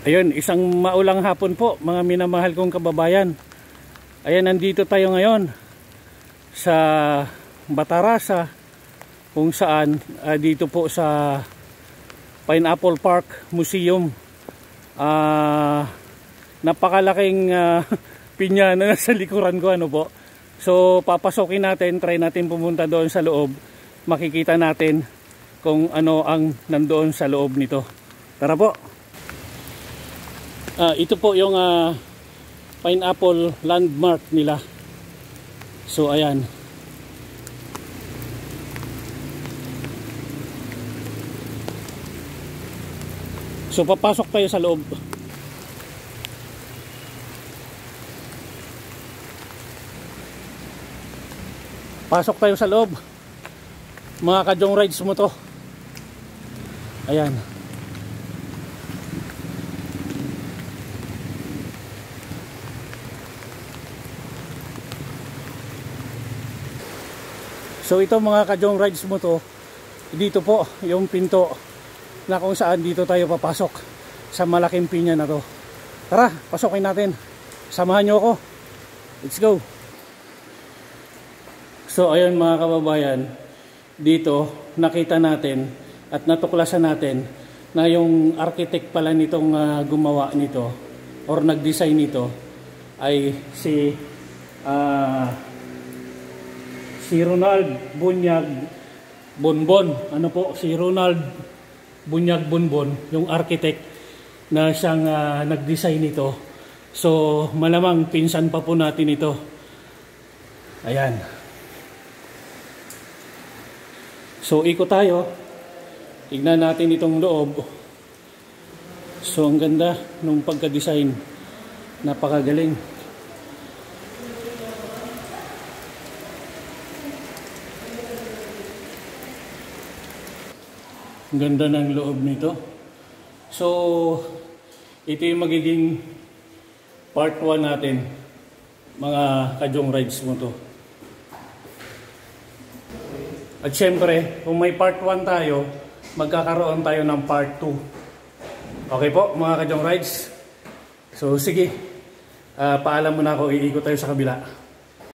Ayun, isang maulang hapon po mga minamahal kong kababayan. Ayan, nandito tayo ngayon sa Batarasa, kung saan dito po sa Pineapple Park Museum. Napakalaking pinya na nasa likuran ko, ano po. So papasokin natin, try natin pumunta doon sa loob. Makikita natin kung ano ang nandoon sa loob nito. Tara po. Ito po yung pineapple landmark nila. So ayan. So papasok tayo sa loob. Pasok tayo sa loob. Mga kajong rides mo to. Ayan. So ito mga kajong rides mo to, dito po yung pinto na kung saan dito tayo papasok sa malaking pinya na to. Tara, pasokin natin. Samahan nyo ako. Let's go. So ayun mga kababayan, dito nakita natin at natuklasan natin na yung architect pala nitong gumawa nito or nag-design nito ay si Ronald Bunyag Bonbon. Ano po, si Ronald Bunyag Bonbon, yung architect na siyang nag-design nito. So malamang pinsan pa po natin ito. Ayan. So ikot tayo. Tignan natin itong loob. So ang ganda nung pagka-design. Napakagaling. Ang ganda ng loob nito. So ito yung magiging part 1 natin, mga kajong rides mo to. At syempre, kung may part 1 tayo, magkakaroon tayo ng part 2. Okay po mga kajong rides? So sige, paalam muna ako, iikot tayo sa kabila.